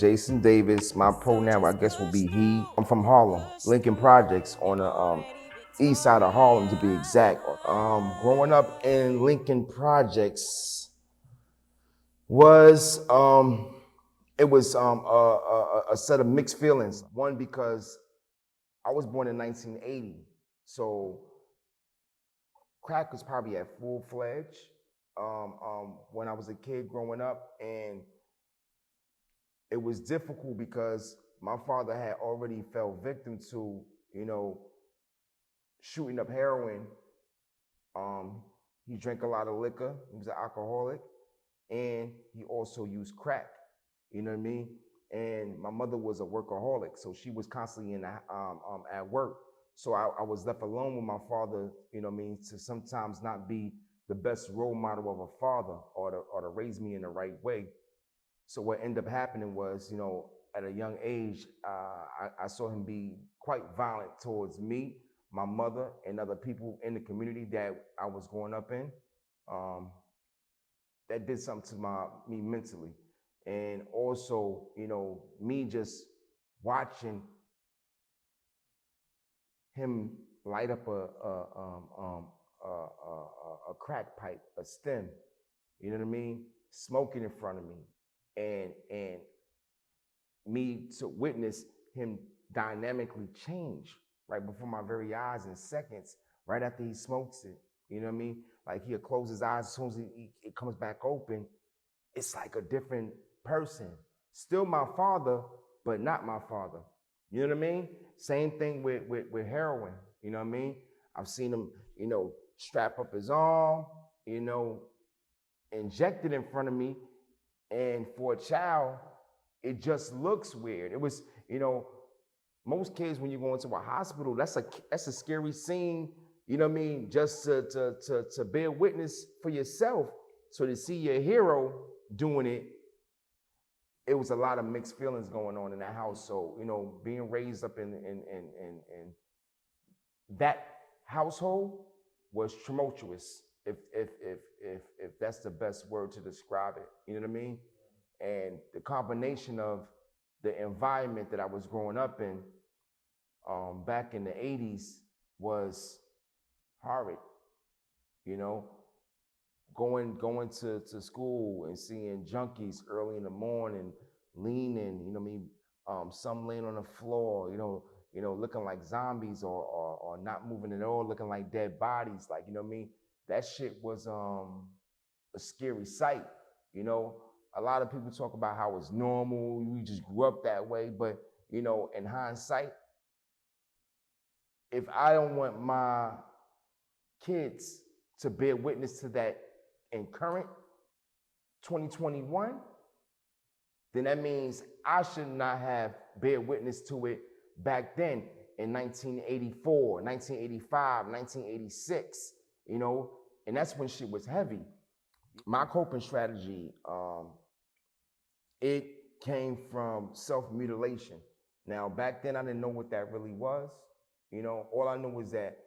Jason Davis. My pronoun, I guess, will be he. I'm from Harlem, Lincoln Projects on the east side of Harlem, to be exact. Growing up in Lincoln Projects was it was a set of mixed feelings. One, because I was born in 1980, so crack was probably at full fledged when I was a kid growing up, and it was difficult because my father had already fell victim to, shooting up heroin. He drank a lot of liquor. He was an alcoholic, and he also used crack. You know what I mean? And my mother was a workaholic, so she was constantly at work. So I was left alone with my father. You know what I mean? To sometimes not be the best role model of a father, or to raise me in the right way. So what ended up happening was, at a young age, I saw him be quite violent towards me, my mother, and other people in the community that I was growing up in. That did something to me mentally. And also, me just watching him light up a crack pipe, a stem, you know what I mean? Smoking in front of me. And me to witness him dynamically change right before my very eyes in seconds, right after he smokes it. You know what I mean? Like, he'll close his eyes, as soon as it comes back open, it's like a different person. Still my father, but not my father. You know what I mean? Same thing with heroin. You know what I mean? I've seen him, strap up his arm, inject it in front of me. And for a child, it just looks weird. It was, most kids, when you go into a hospital, that's a scary scene, you know what I mean? Just to bear witness for yourself. So to see your hero doing it, it was a lot of mixed feelings going on in that house. So, being raised up in that household was tumultuous, if that's the best word to describe it. You know what I mean? And the combination of the environment that I was growing up in back in the 80s was horrid. Going to school and seeing junkies early in the morning, leaning, some laying on the floor, looking like zombies, or not moving at all, looking like dead bodies. Like, that shit was a scary sight. A lot of people talk about how it's normal, we just grew up that way, but in hindsight, if I don't want my kids to bear witness to that in current 2021, then that means I should not have bear witness to it back then in 1984, 1985, 1986, and that's when shit was heavy. My coping strategy, it came from self-mutilation. Now, back then, I didn't know what that really was. All I knew was that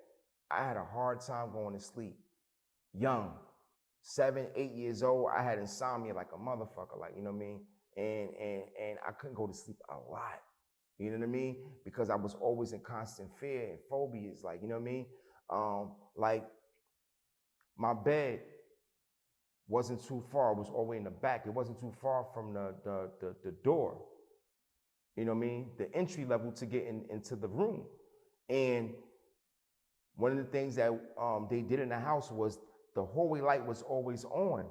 I had a hard time going to sleep. Young, 7, 8 years old, I had insomnia like a motherfucker, like, you know what I mean? And I couldn't go to sleep a lot, you know what I mean? Because I was always in constant fear and phobias, like, you know what I mean? Like, my bed wasn't too far, it was all the way in the back. It wasn't too far from the door, you know what I mean? The entry level to get into the room. And one of the things that they did in the house was the hallway light was always on.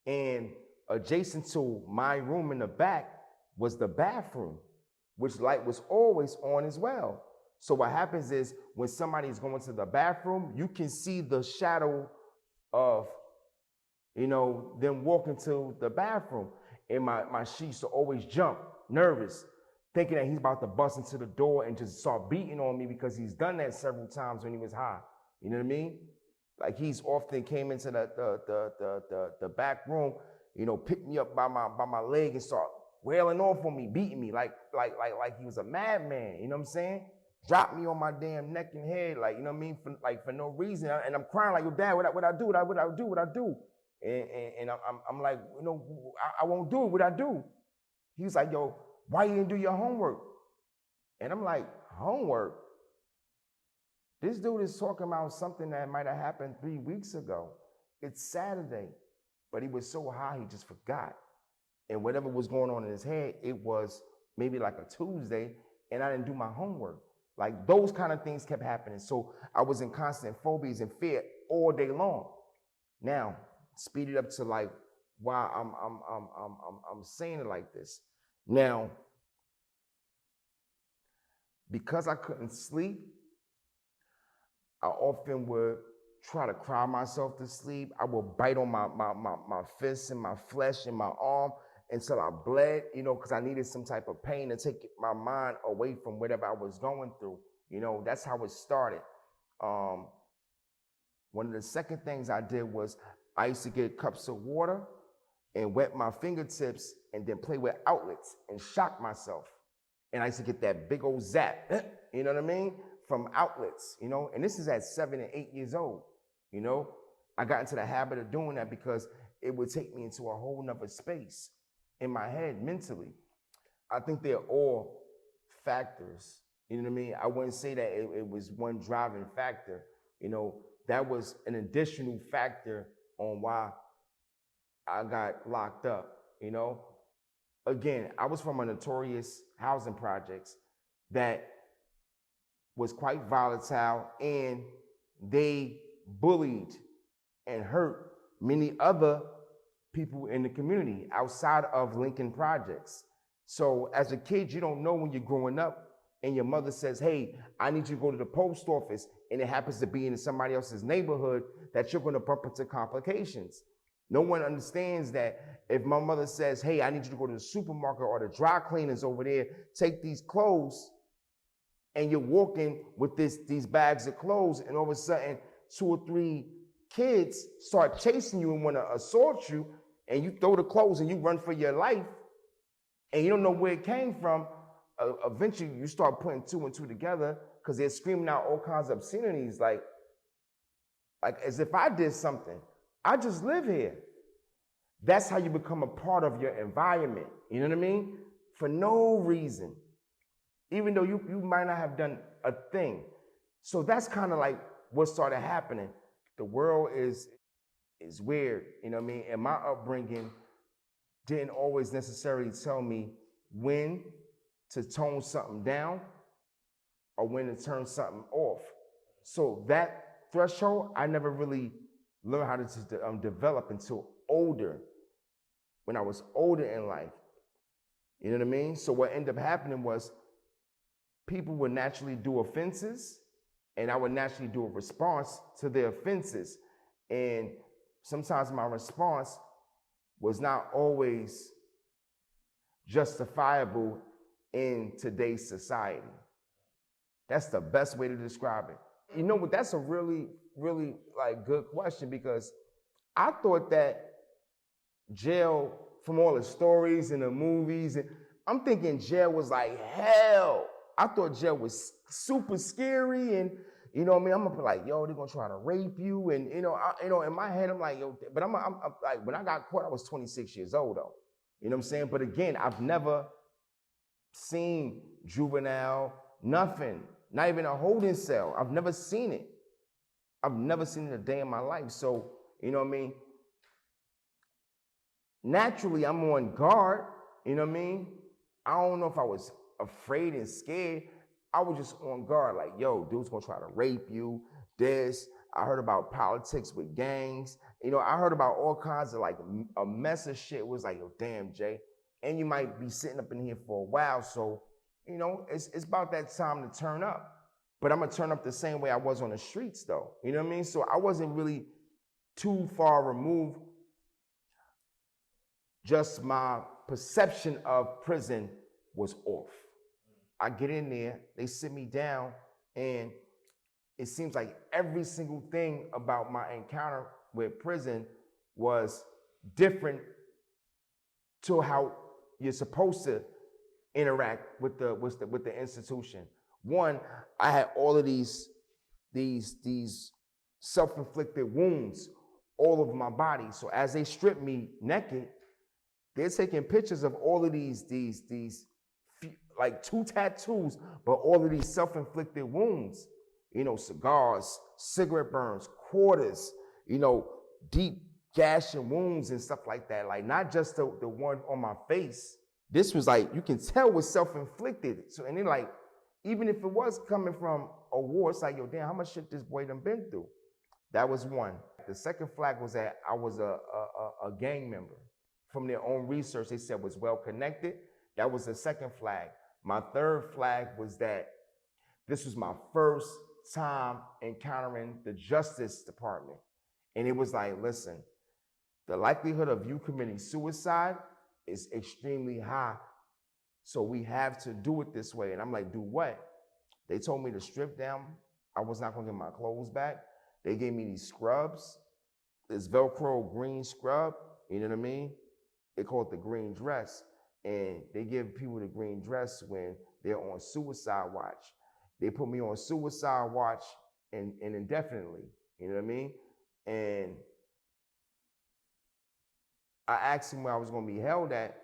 And adjacent to my room in the back was the bathroom, which light was always on as well. So what happens is, when somebody is going to the bathroom, you can see the shadow of, them walking to the bathroom. And my she used to always jump, nervous, thinking that he's about to bust into the door and just start beating on me, because he's done that several times when he was high. You know what I mean? Like, he's often came into the back room, picked me up by my leg and start wailing off on me, beating me like he was a madman. You know what I'm saying? Dropped me on my damn neck and head, like, you know what I mean, for no reason. And I'm crying like, yo, Dad, what I do? What I do? And I'm like, I won't do it. What I do? He was like, yo, why you didn't do your homework? And I'm like, homework? This dude is talking about something that might have happened 3 weeks ago. It's Saturday. But he was so high, he just forgot. And whatever was going on in his head, it was maybe like a Tuesday, and I didn't do my homework. Like those kind of things kept happening. So I was in constant phobias and fear all day long. Now, speed it up to like why I'm saying it like this. Now, because I couldn't sleep, I often would try to cry myself to sleep. I would bite on my fists and my flesh and my arm until I bled, because I needed some type of pain to take my mind away from whatever I was going through. That's how it started. One of the second things I did was I used to get cups of water and wet my fingertips and then play with outlets and shock myself. And I used to get that big old zap, you know what I mean? From outlets, and this is at 7 and 8 years old, I got into the habit of doing that because it would take me into a whole nother space in my head mentally. I think they're all factors, you know what I mean? I wouldn't say that it was one driving factor, that was an additional factor on why I got locked up, Again, I was from a notorious housing projects that was quite volatile, and they bullied and hurt many other people in the community outside of Lincoln projects. So as a kid, you don't know when you're growing up and your mother says, hey, I need you to go to the post office, and it happens to be in somebody else's neighborhood, that you're going to bump into complications. No one understands that if my mother says, hey, I need you to go to the supermarket or the dry cleaners over there, take these clothes, and you're walking with these bags of clothes, and all of a sudden 2 or 3 kids start chasing you and want to assault you, and you throw the clothes and you run for your life, and you don't know where it came from, eventually you start putting 2 and 2 together because they're screaming out all kinds of obscenities, like as if I did something. I just live here. That's how you become a part of your environment, you know what I mean? For no reason. Even though you might not have done a thing. So that's kind of like what started happening. The world is weird, you know what I mean? And my upbringing didn't always necessarily tell me when to tone something down or when to turn something off. So that threshold, I never really learned how to develop until older, when I was older in life. You know what I mean? So what ended up happening was people would naturally do offenses, and I would naturally do a response to their offenses. And sometimes my response was not always justifiable in today's society. That's the best way to describe it. You know what? That's a really, really good question, because I thought that jail, from all the stories and the movies, and I'm thinking jail was like hell. I thought jail was super scary, and you know what I mean? I'm gonna be like, yo, they're gonna try to rape you, and in my head, I'm like, yo, but I'm like, when I got caught, I was 26 years old though. You know what I'm saying? But again, I've never seen juvenile, nothing, not even a holding cell. I've never seen it. I've never seen it a day in my life. So, you know what I mean? Naturally, I'm on guard, you know what I mean? I don't know if I was afraid and scared. I was just on guard, like, yo, dude's gonna try to rape you, this. I heard about politics with gangs. I heard about all kinds of a mess of shit. It was like, yo, damn, Jay. And you might be sitting up in here for a while, so, it's about that time to turn up. But I'm gonna turn up the same way I was on the streets, though. You know what I mean? So I wasn't really too far removed. Just my perception of prison was off. I get in there, they sit me down, and it seems like every single thing about my encounter with prison was different to how you're supposed to interact with the institution. One, I had all of these self-inflicted wounds all over my body. So as they stripped me naked, They're taking pictures of all of these like 2 tattoos, but all of these self-inflicted wounds. You know, cigars, cigarette burns, quarters, you know, deep gashing wounds and stuff like that. Like not just the one on my face. This was like, you can tell was self-inflicted. So, and then like, even if it was coming from a war, it's like, yo, damn, how much shit this boy done been through? That was one. The second flag was that I was a gang member. From their own research, they said was well connected. That was the second flag. My third flag was that this was my first time encountering the Justice Department. And it was like, listen, the likelihood of you committing suicide is extremely high. So we have to do it this way. And I'm like, do what? They told me to strip down. I was not gonna get my clothes back. They gave me these scrubs, this Velcro green scrub, you know what I mean? They call it the green dress. And they give people the green dress when they're on suicide watch. They put me on suicide watch and indefinitely, you know what I mean? And I asked him where I was gonna be held at.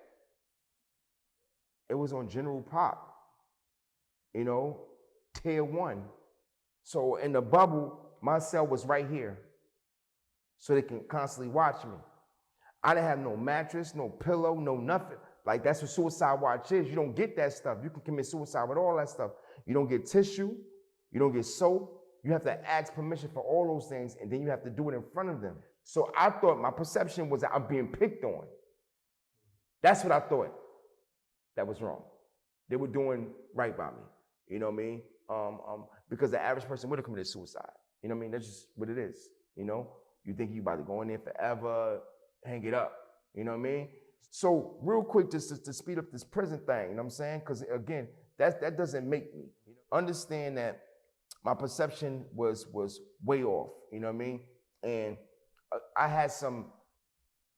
It was on General Pop, you know, tier 1. So in the bubble, my cell was right here. So they can constantly watch me. I didn't have no mattress, no pillow, no nothing. Like that's what suicide watch is. You don't get that stuff. You can commit suicide with all that stuff. You don't get tissue, you don't get soap. You have to ask permission for all those things, and then you have to do it in front of them. So I thought my perception was that I'm being picked on. That's what I thought. That was wrong. They were doing right by me. You know what I mean? Because the average person would have committed suicide. You know what I mean? That's just what it is. You know? You think you about to go in there forever, hang it up. You know what I mean? So real quick, just to speed up this prison thing, you know what I'm saying? Because again, that doesn't make me. Understand that my perception was way off, you know what I mean? And I had some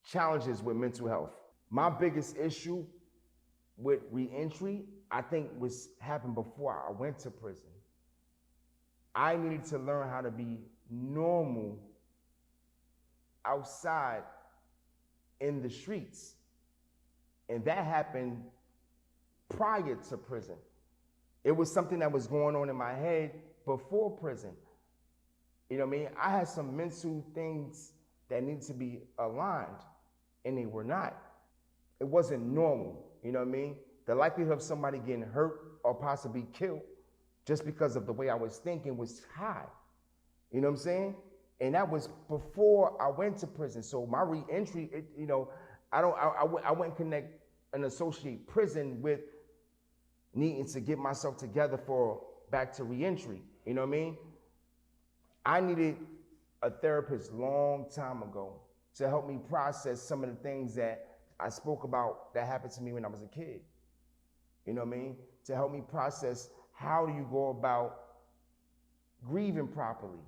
challenges with mental health. My biggest issue with reentry, I think happened before I went to prison. I needed to learn how to be normal outside in the streets. And that happened prior to prison. It was something that was going on in my head before prison. You know what I mean? I had some mental things that needed to be aligned, and they were not. It wasn't normal, you know what I mean? The likelihood of somebody getting hurt or possibly killed just because of the way I was thinking was high. You know what I'm saying? And that was before I went to prison. So my reentry, I wouldn't connect and associate prison with needing to get myself together for back to reentry. You know what I mean? I needed a therapist long time ago to help me process some of the things that I spoke about that happened to me when I was a kid. You know what I mean? To help me process how do you go about grieving properly.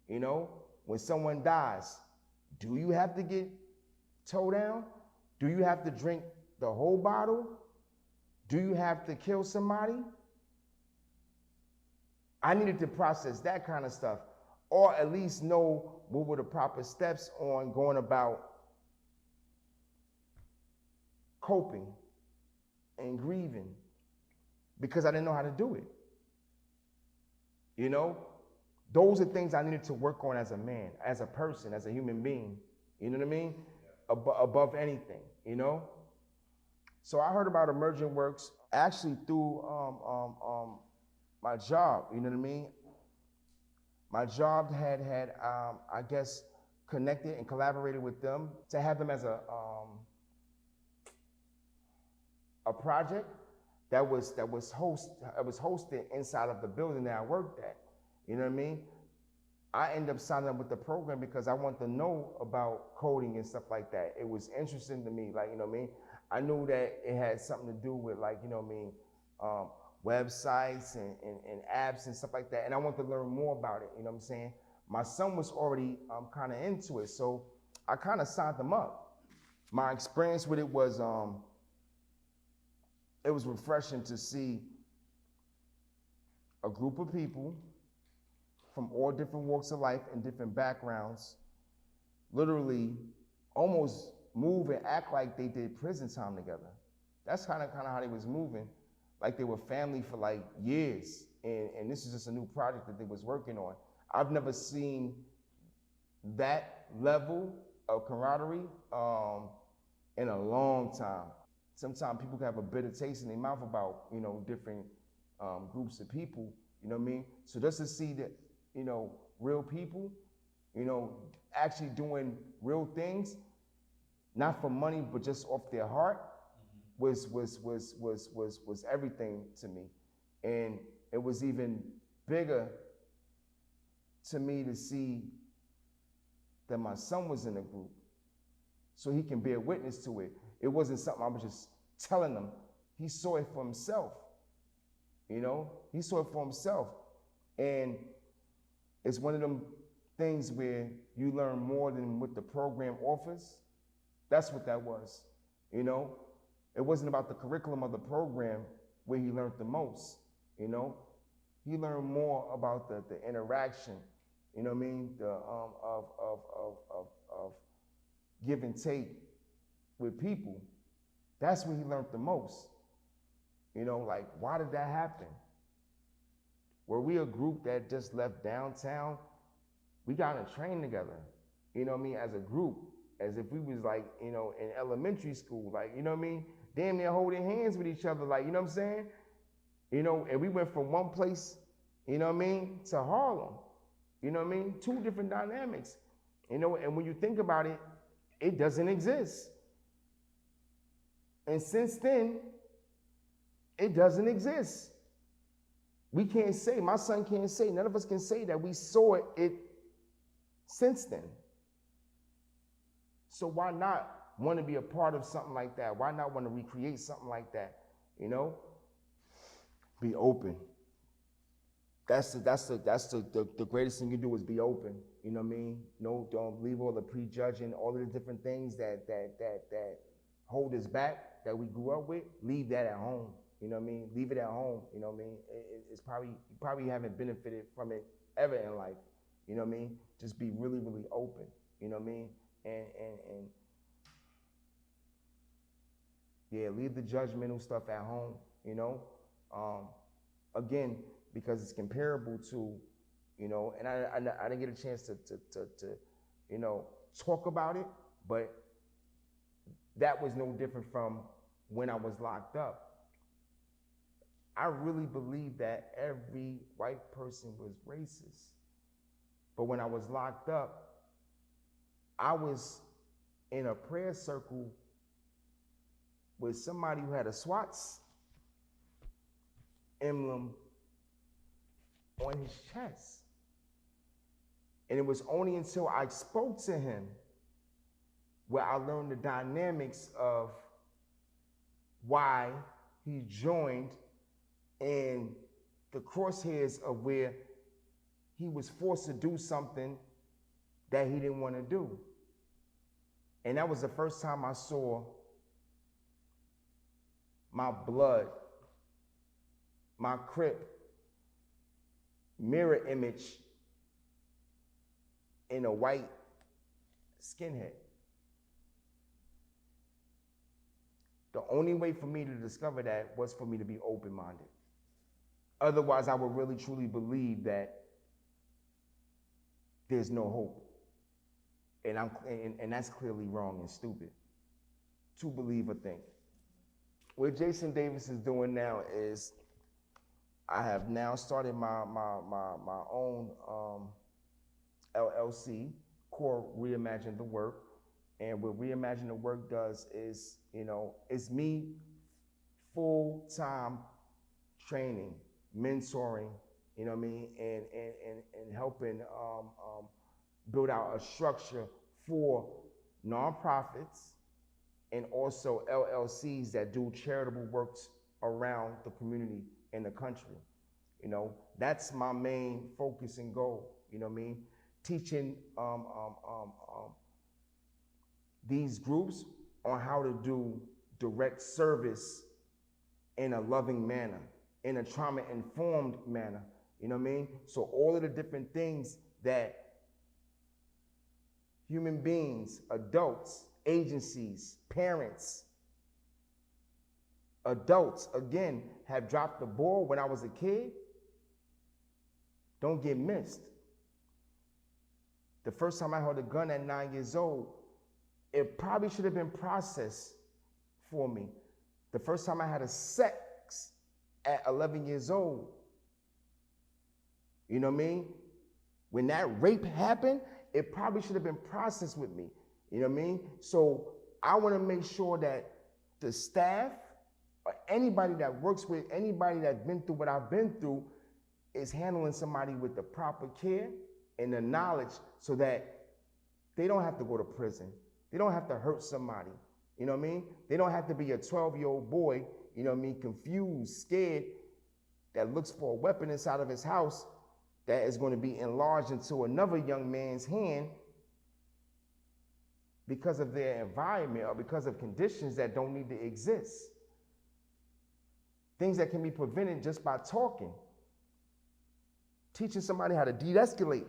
You know, when someone dies, do you have to get towed down? Do you have to drink the whole bottle? Do you have to kill somebody? I needed to process that kind of stuff, or at least know what were the proper steps on going about coping and grieving, because I didn't know how to do it. You know, those are things I needed to work on as a man, as a person, as a human being. You know what I mean? Above anything, you know? So I heard about Emergent Works actually through my job, you know what I mean? My job had I guess, connected and collaborated with them to have them as a project that was hosted inside of the building that I worked at. You know what I mean? I ended up signing up with the program because I wanted to know about coding and stuff like that. It was interesting to me, like, you know what I mean? I knew that it had something to do with, like, you know what I mean, websites and apps and stuff like that. And I wanted to learn more about it, you know what I'm saying? My son was already kind of into it, so I kind of signed him up. My experience with it was refreshing to see a group of people from all different walks of life and different backgrounds, literally almost move and act like they did prison time together. That's kind of how they was moving, like they were family for like years. And this is just a new project that they was working on. I've never seen that level of camaraderie in a long time. Sometimes people can have a bitter taste in their mouth about, you know, different groups of people, you know what I mean? So just to see that, you know, real people, you know, actually doing real things, not for money, but just off their heart, was everything to me. And it was even bigger to me to see that my son was in a group so he can bear witness to it. It wasn't something I was just telling him. He saw it for himself. You know, he saw it for himself. And it's one of them things where you learn more than what the program offers. That's what that was, you know? It wasn't about the curriculum of the program where he learned the most, you know? He learned more about the interaction, you know what I mean? The of give and take with people. That's where he learned the most. You know, like, why did that happen? Were we a group that just left downtown? We got on a train together, you know what I mean, as a group, as if we was like, you know, in elementary school, like, you know what I mean? Damn near holding hands with each other, like, you know what I'm saying? You know, and we went from one place, you know what I mean, to Harlem, you know what I mean? Two different dynamics, you know, and when you think about it, it doesn't exist. And since then, it doesn't exist. We can't say, my son can't say, none of us can say that we saw it since then. So why not want to be a part of something like that? Why not want to recreate something like that? You know? Be open. That's the greatest thing you do is be open. You know what I mean? No, don't leave all the prejudging, all of the different things that hold us back that we grew up with. Leave that at home. You know what I mean? Leave it at home. You know what I mean? It's probably, you probably haven't benefited from it ever in life. You know what I mean? Just be really, really open. You know what I mean? And yeah, leave the judgmental stuff at home. You know, again, because it's comparable to, you know, and I didn't get a chance to you know, talk about it, but that was no different from when I was locked up. I really believe that every white person was racist. But when I was locked up, I was in a prayer circle with somebody who had a SWAT's emblem on his chest. And it was only until I spoke to him where I learned the dynamics of why he joined and the crosshairs of where he was forced to do something that he didn't want to do. And that was the first time I saw my blood, my Crip mirror image in a white skinhead. The only way for me to discover that was for me to be open-minded. Otherwise, I would really truly believe that there's no hope. And that's clearly wrong and stupid to believe or think. What Jason Davis is doing now is I have now started my own LLC called Reimagine the Work. And what Reimagine the Work does is, you know, it's me full-time training, mentoring, you know what I mean, and helping build out a structure for nonprofits and also LLCs that do charitable works around the community and the country. You know, that's my main focus and goal, you know what I mean? Teaching these groups on how to do direct service in a loving manner, in a trauma-informed manner, you know what I mean? So all of the different things that human beings, adults, agencies, parents, adults, again, have dropped the ball when I was a kid, don't get missed. The first time I held a gun at 9 years old, it probably should have been processed for me. The first time I had a sex at 11 years old, you know what I mean? When that rape happened, it probably should have been processed with me, you know what I mean? So I want to make sure that the staff or anybody that works with, anybody that's been through what I've been through is handling somebody with the proper care and the knowledge so that they don't have to go to prison. They don't have to hurt somebody, you know what I mean? They don't have to be a 12-year-old boy, you know what I mean, confused, scared, that looks for a weapon inside of his house that is going to be enlarged into another young man's hand because of their environment or because of conditions that don't need to exist. Things that can be prevented just by talking. Teaching somebody how to de-escalate.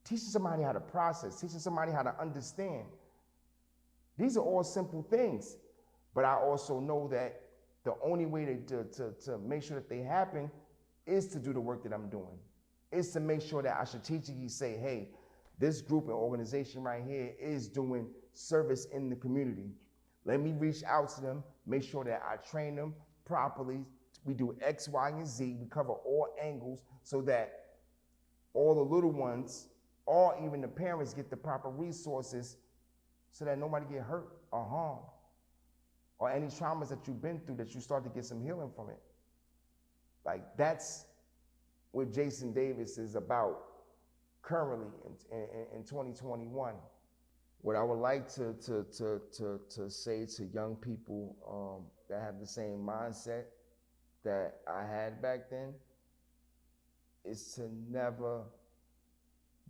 Teaching somebody how to process. Teaching somebody how to understand. These are all simple things, but I also know that the only way to make sure that they happen is to do the work that I'm doing. Is to make sure that I strategically say, hey, this group and organization right here is doing service in the community. Let me reach out to them, make sure that I train them properly. We do X, Y, and Z. We cover all angles so that all the little ones or even the parents get the proper resources so that nobody get hurt or harmed or any traumas that you've been through that you start to get some healing from it. Like that's what Jason Davis is about currently in 2021. What I would like to say to young people that have the same mindset that I had back then is to never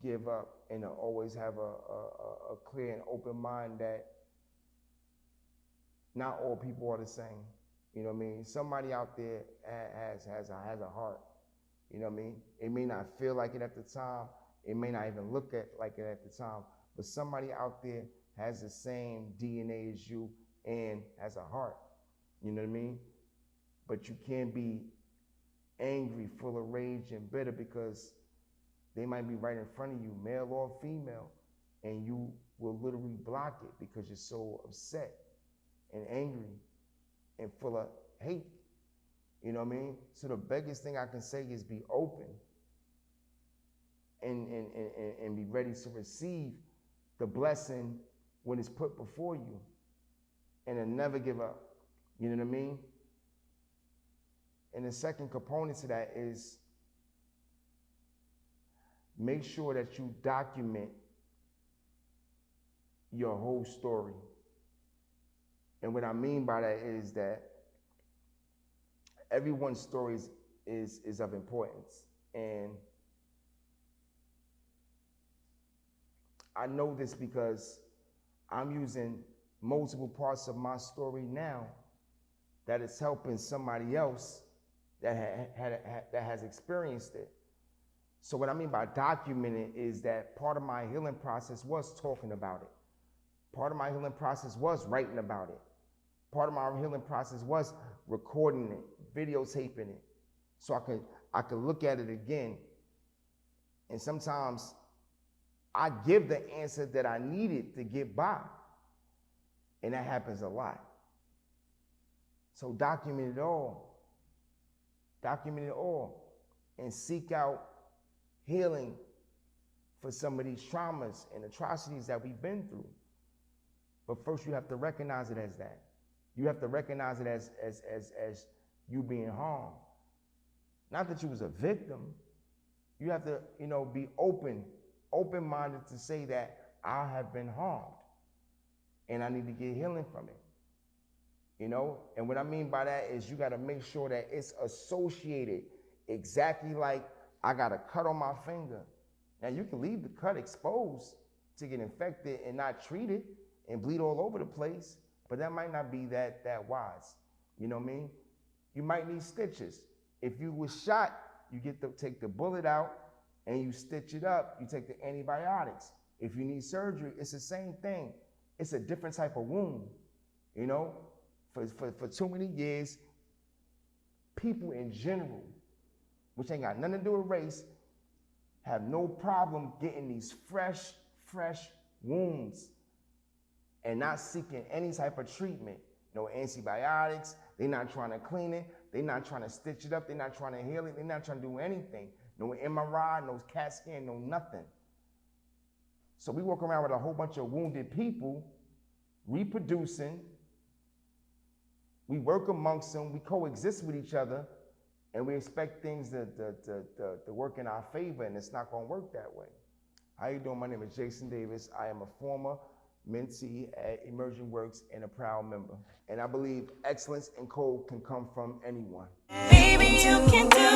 give up and to always have a clear and open mind that not all people are the same. You know what I mean? Somebody out there has a heart. You know what I mean? It may not feel like it at the time. It may not even look like it at the time. But somebody out there has the same DNA as you and has a heart. You know what I mean? But you can't be angry, full of rage and bitter because they might be right in front of you, male or female, and you will literally block it because you're so upset and angry and full of hate. You know what I mean? So the biggest thing I can say is be open and be ready to receive the blessing when it's put before you and then never give up. You know what I mean? And the second component to that is make sure that you document your whole story. And what I mean by that is that everyone's story is of importance. And I know this because I'm using multiple parts of my story now that is helping somebody else that has experienced it. So what I mean by documenting is that part of my healing process was talking about it. Part of my healing process was writing about it. Part of my healing process was recording it, videotaping it, so I could look at it again. And sometimes I give the answer that I needed to get by, and that happens a lot. So document it all, and seek out healing for some of these traumas and atrocities that we've been through. But first you have to recognize it as that. You have to recognize it as you being harmed. Not that you was a victim. You have to, be open-minded to say that I have been harmed and I need to get healing from it. And what I mean by that is you got to make sure that it's associated exactly like I got a cut on my finger. Now you can leave the cut exposed to get infected and not treat it and bleed all over the place, but that might not be that wise. You know what I mean? You might need stitches. If you was shot, you take the bullet out and you stitch it up. You take the antibiotics. If you need surgery, it's the same thing. it's a different type of wound, you know? For too many years, people in general, which ain't got nothing to do with race, have no problem getting these fresh wounds and not seeking any type of treatment. No antibiotics, they're not trying to clean it, they're not trying to stitch it up, they're not trying to heal it, they're not trying to do anything. No MRI, no CAT scan, no nothing. So we walk around with a whole bunch of wounded people, reproducing, we work amongst them, we coexist with each other, and we expect things to work in our favor, and it's not gonna work that way. How you doing? My name is Jason Davis. I am a former mentee at Emergent Works and a proud member. And I believe excellence and code can come from anyone. Baby, you can do